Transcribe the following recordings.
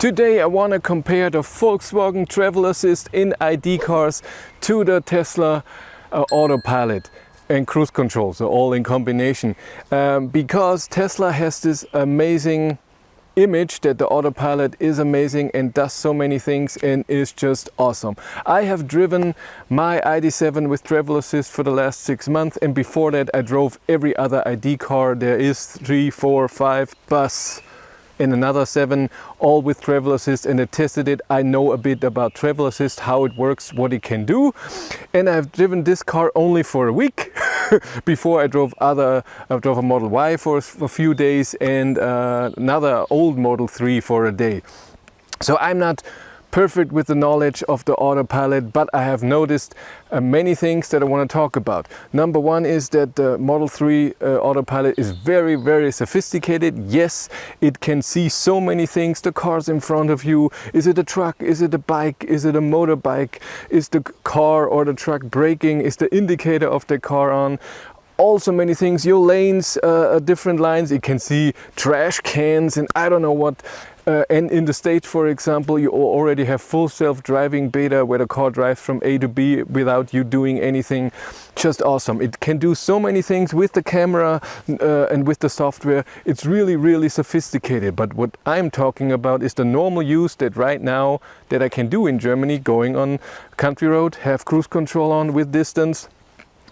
Today I want to compare the Volkswagen Travel Assist in ID cars to the Tesla Autopilot and cruise control, so all in combination. Because Tesla has this amazing image that the Autopilot is amazing and does so many things and is just awesome. I have driven my ID7 with Travel Assist for the last 6 months, and before that I drove every other ID car there is, 3, 4, 5, bus and another 7, all with Travel Assist, and I tested it. I know a bit about Travel Assist, how it works, what it can do, and I've driven this car only for a week. Before I drove a Model Y for a few days and another old Model 3 for a day. So I'm not perfect with the knowledge of the Autopilot, but I have noticed many things that I want to talk about. Number one is that the Model 3 Autopilot is very, very sophisticated. Yes, it can see so many things. The cars in front of you. Is it a truck? Is it a bike? Is it a motorbike? Is the car or the truck braking? Is the indicator of the car on? Also many things. Your lanes, different lines. It can see trash cans and I don't know what. And in the States, for example, you already have full self-driving beta where the car drives from A to B without you doing anything. Just awesome. It can do so many things with the camera and with the software. It's really, really sophisticated. But what I'm talking about is the normal use that right now that I can do in Germany, going on country road, have cruise control on with distance.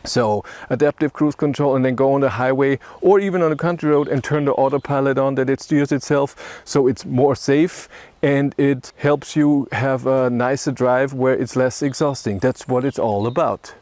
So adaptive cruise control, and then go on the highway or even on a country road and turn the Autopilot on that it steers itself, so it's more safe and it helps you have a nicer drive where it's less exhausting. That's what it's all about.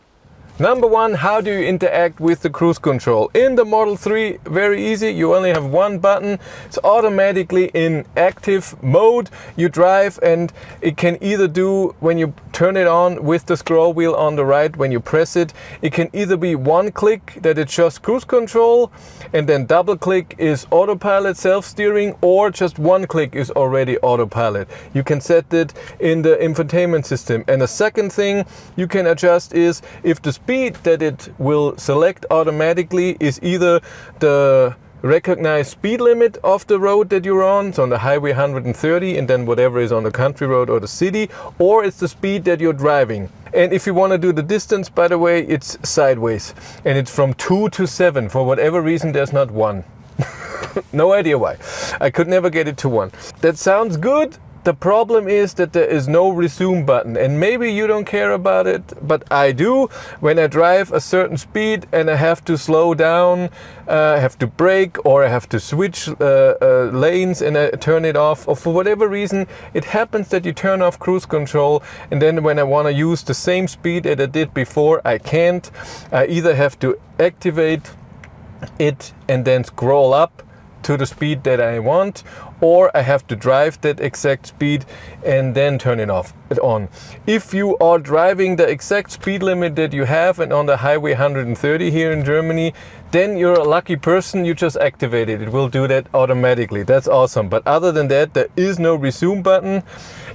Number one, how do you interact with the cruise control? In the Model 3, very easy. You only have one button. It's automatically in active mode. You drive and it can either do, when you turn it on with the scroll wheel on the right, when you press it, it can either be one click that it's just cruise control, and then double click is Autopilot self-steering, or just one click is already Autopilot. You can set it in the infotainment system. And the second thing you can adjust is if the speed that it will select automatically is either the recognized speed limit of the road that you're on, so on the highway 130 and then whatever is on the country road or the city, or it's the speed that you're driving. And if you want to do the distance, by the way, it's sideways and it's from 2 to 7. For whatever reason there's not 1. No idea why. I could never get it to 1. That sounds good. The problem is that there is no resume button, and maybe you don't care about it, but I do. When I drive a certain speed and I have to slow down, I have to brake, or I have to switch lanes and I turn it off, or for whatever reason it happens that you turn off cruise control, and then when I want to use the same speed that I did before, I can't. I either have to activate it and then scroll up to the speed that I want, or I have to drive that exact speed and then turn it on. If you are driving the exact speed limit that you have and on the highway 130 here in Germany, then you're a lucky person. You just activate it. It will do that automatically. That's awesome. But other than that, there is no resume button.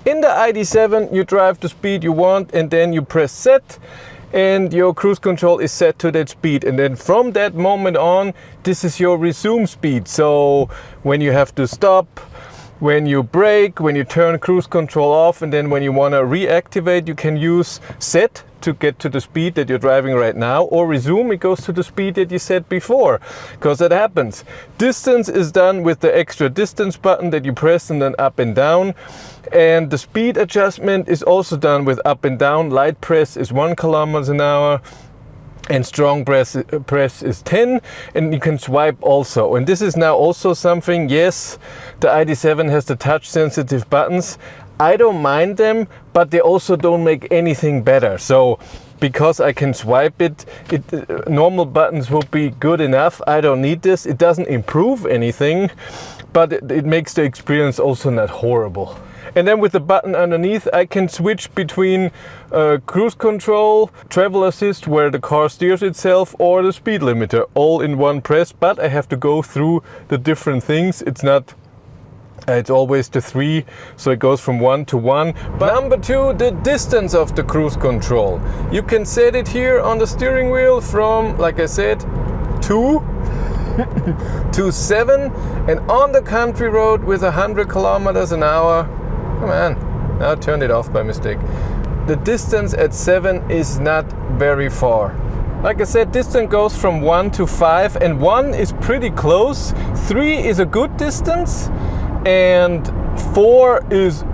In the ID7, you drive the speed you want and then you press set, and your cruise control is set to that speed, and then from that moment on, this is your resume speed. So when you have to stop, when you brake, when you turn cruise control off, and then when you want to reactivate, you can use set to get to the speed that you're driving right now, or resume, it goes to the speed that you set before, because that happens. Distance is done with the extra distance button that you press and then up and down. And the speed adjustment is also done with up and down. Light press is 1 km/h and strong press is 10, and you can swipe also. And this is now also something, yes, the ID7 has the touch sensitive buttons. I don't mind them, but they also don't make anything better. So because I can swipe it, normal buttons will be good enough. I don't need this. It doesn't improve anything, but it makes the experience also not horrible. And then with the button underneath, I can switch between cruise control, travel assist where the car steers itself, or the speed limiter, all in one press. But I have to go through the different things. It's always the 3, so it goes from 1 to 1. But number 2, the distance of the cruise control. You can set it here on the steering wheel from, like I said, 2 to 7, and on the country road with 100 km/h Come on, now I turned it off by mistake. The distance at 7 is not very far. Like I said, distance goes from 1 to 5, and 1 is pretty close, 3 is a good distance, and 4 is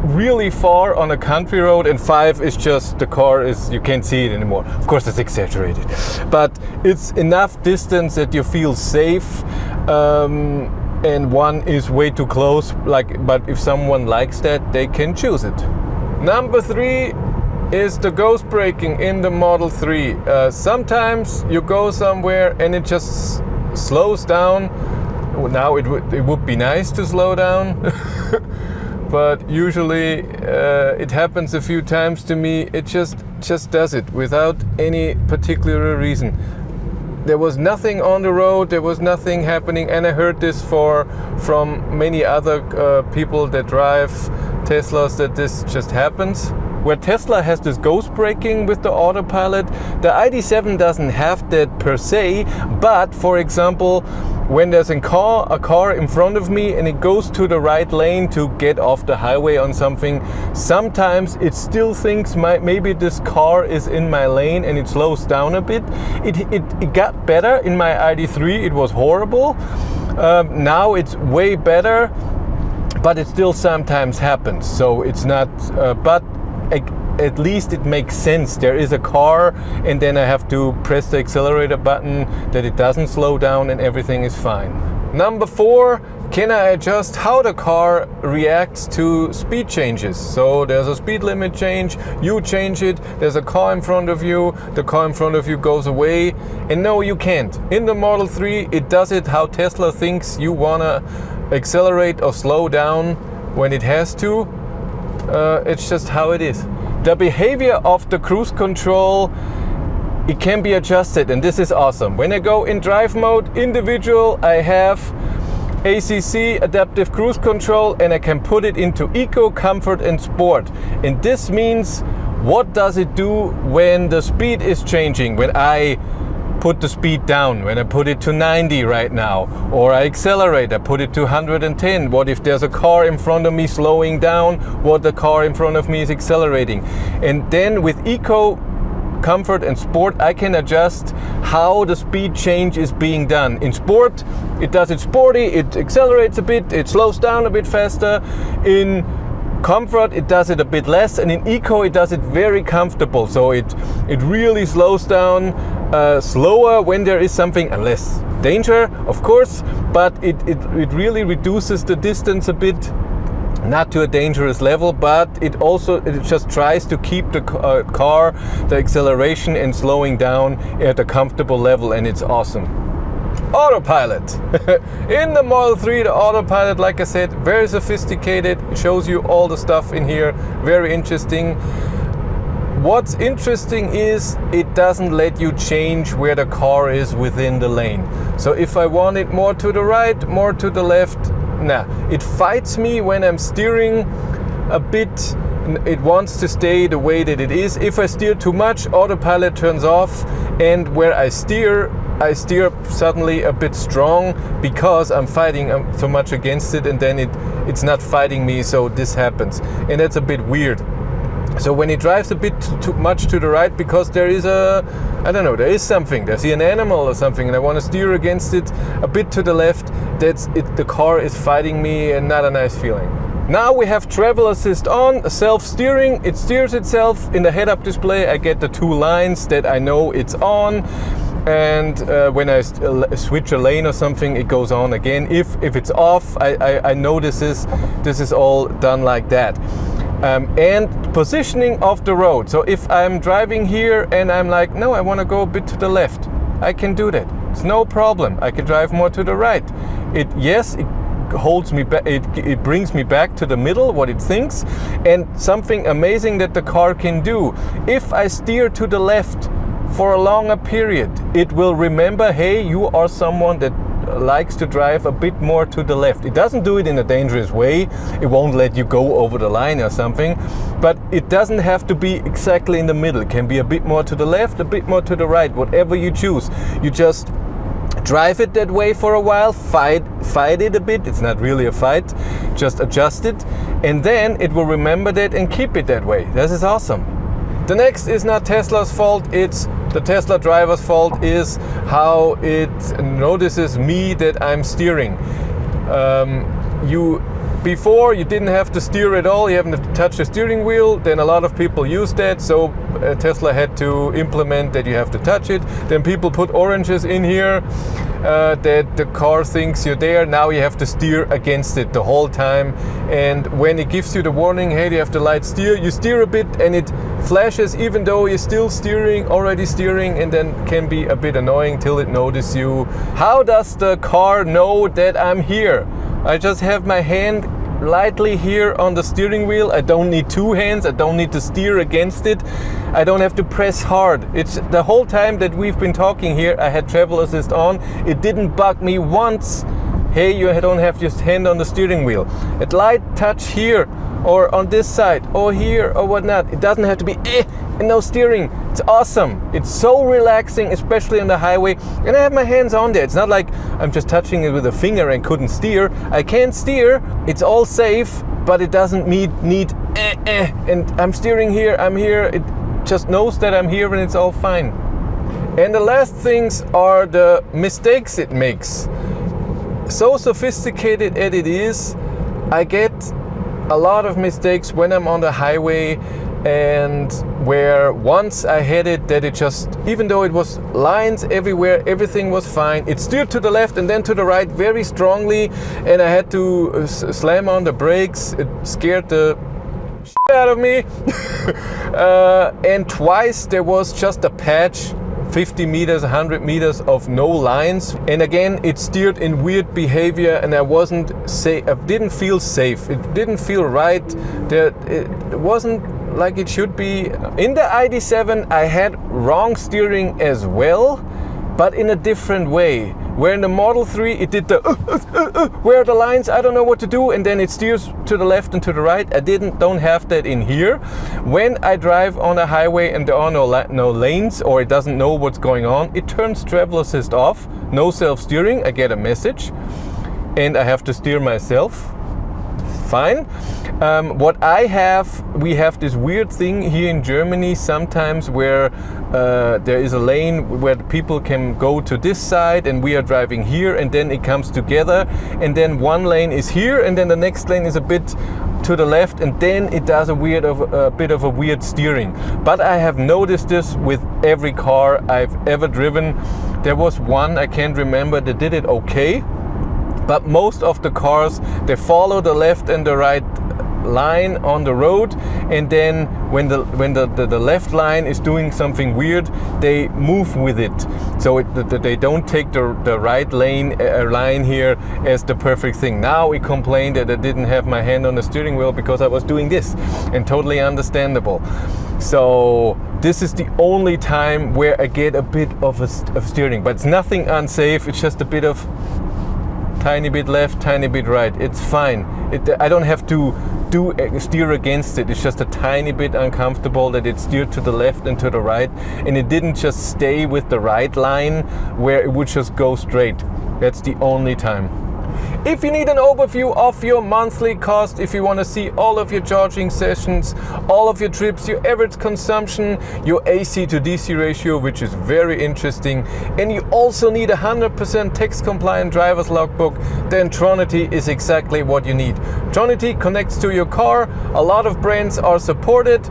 really far on a country road, and 5 is just the car is, you can't see it anymore. Of course it's exaggerated, but it's enough distance that you feel safe, and 1 is way too close, but if someone likes that, they can choose it. Number 3 is the ghost braking in the Model 3. Sometimes you go somewhere and it just slows down. Now it would be nice to slow down, but usually it happens a few times to me. It just does it without any particular reason. There was nothing on the road, there was nothing happening, and I heard this from many other people that drive Teslas, that this just happens. Where Tesla has this ghost braking with the Autopilot, the ID.7 doesn't have that per se, but for example, when there's a car in front of me and it goes to the right lane to get off the highway on something, sometimes it still thinks maybe this car is in my lane and it slows down a bit. It got better in my ID.3, it was horrible. Now it's way better, but it still sometimes happens. So it's not, but at least it makes sense. There is a car, and then I have to press the accelerator button that it doesn't slow down and everything is fine. Number 4, can I adjust how the car reacts to speed changes? So there's a speed limit change, you change it, there's a car in front of you, the car in front of you goes away, and no, you can't. In the Model 3, it does it how Tesla thinks you wanna accelerate or slow down when it has to. It's just how it is. The behavior of the cruise control, it can be adjusted, and this is awesome. When I go in drive mode, individual, I have ACC, adaptive cruise control, and I can put it into eco, comfort and sport. And this means, what does it do when the speed is changing? When I put the speed down, when I put it to 90 right now, or I accelerate, I put it to 110. What if there's a car in front of me slowing down? What the car in front of me is accelerating? And then with eco, comfort and sport, I can adjust how the speed change is being done. In sport, it does it sporty, it accelerates a bit, it slows down a bit faster. In comfort, it does it a bit less, and in eco, it does it very comfortable. So it really slows down slower when there is something, less danger, of course, but it really reduces the distance a bit, not to a dangerous level, but it just tries to keep the car, the acceleration and slowing down at a comfortable level, and it's awesome. Autopilot. In the Model 3, the Autopilot, like I said, very sophisticated. It shows you all the stuff in here, very interesting. What's interesting is it doesn't let you change where the car is within the lane. So if I want it more to the right, more to the left, nah. It fights me when I'm steering a bit. It wants to stay the way that it is. If I steer too much, Autopilot turns off, and where I steer suddenly a bit strong because I'm fighting so much against it, and then it's not fighting me, so this happens. And that's a bit weird. So when it drives a bit too much to the right because there is there is something, there's an animal or something, and I want to steer against it a bit to the left, the car is fighting me, and not a nice feeling. Now we have travel assist on, self-steering, it steers itself. In the head-up display I get the 2 lines that I know it's on, and when I switch a lane or something, it goes on again. If it's off, I know this is all done like that. And positioning of the road. So if I'm driving here and I'm like, no, I want to go a bit to the left, I can do that. It's no problem. I can drive more to the right. It holds me back. It brings me back to the middle, what it thinks. And something amazing that the car can do, if I steer to the left for a longer period, it will remember, hey, you are someone that likes to drive a bit more to the left. It doesn't do it in a dangerous way. It won't let you go over the line or something, but it doesn't have to be exactly in the middle. It can be a bit more to the left, a bit more to the right, whatever you choose. You just drive it that way for a while, fight it a bit. It's not really a fight. just adjust it, and then it will remember that and keep it that way. This is awesome. The next is not Tesla's fault, it's the Tesla driver's fault, is how it notices me that I'm steering. Before you didn't have to steer at all, you haven't to touch the steering wheel. Then a lot of people use that, so Tesla had to implement that you have to touch it. Then people put oranges in here that the car thinks you're there. Now you have to steer against it the whole time, and when it gives you the warning, hey, you have to light steer, you steer a bit and it flashes even though you're still already steering, and then can be a bit annoying till it notices you. How does the car know that I'm here? I just have my hand lightly here on the steering wheel. I don't need two hands. I don't need to steer against it. I don't have to press hard. It's the whole time that we've been talking here, I had travel assist on. It didn't bug me once. Hey, you don't have just hand on the steering wheel. At light touch here or on this side or here or whatnot. It doesn't have to be and no steering. It's awesome. It's so relaxing, especially on the highway. And I have my hands on there. It's not like I'm just touching it with a finger and couldn't steer. I can steer. It's all safe, but it doesn't need and I'm steering here, I'm here. It just knows that I'm here and it's all fine. And the last things are the mistakes it makes. So sophisticated as it is, I get a lot of mistakes when I'm on the highway, and where once I had it that it just, even though it was lines everywhere, everything was fine, it steered to the left and then to the right very strongly, and I had to slam on the brakes. It scared the shit out of me. And twice there was just a patch, 50 meters, 100 meters of no lines, and again it steered in weird behavior, and I wasn't safe. I didn't feel safe. It didn't feel right. It wasn't like it should be. In the ID.7 I had wrong steering as well, but in a different way. Where in the Model 3 it did the where are the lines, I don't know what to do, and then it steers to the left and to the right. I don't have that in here. When I drive on a highway and there are no lanes, or it doesn't know what's going on, it turns travel assist off, no self-steering. I get a message and I have to steer myself. Fine. What we have this weird thing here in Germany sometimes where there is a lane where people can go to this side and we are driving here, and then it comes together, and then one lane is here and then the next lane is a bit to the left, and then it does a bit of a weird steering. But I have noticed this with every car I've ever driven. There was one, I can't remember, that did it okay. But most of the cars, they follow the left and the right line on the road, and then when the left line is doing something weird, they move with it. So they don't take the right line here as the perfect thing. Now we complained that I didn't have my hand on the steering wheel because I was doing this, and totally understandable. So this is the only time where I get a bit of steering, but it's nothing unsafe. It's just a bit of tiny bit left, tiny bit right. It's fine. I don't have to steer against it. It's just a tiny bit uncomfortable that it steered to the left and to the right, and it didn't just stay with the right line where it would just go straight. That's the only time. If you need an overview of your monthly cost, if you want to see all of your charging sessions, all of your trips, your average consumption, your AC to DC ratio, which is very interesting, and you also need 100% tax compliant driver's logbook, then Tronity is exactly what you need. Tronity connects to your car. A lot of brands are supported.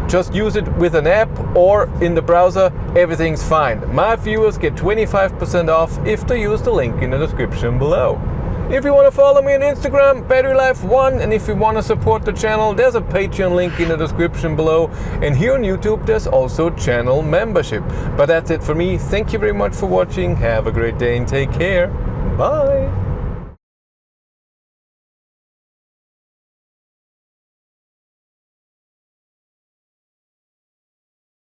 Just use it with an app or in the browser, everything's fine. My viewers get 25% off if they use the link in the description below. If you want to follow me on Instagram, BatteryLife1, and if you want to support the channel, there's a Patreon link in the description below. And here on YouTube, there's also channel membership. But that's it for me. Thank you very much for watching. Have a great day and take care. Bye.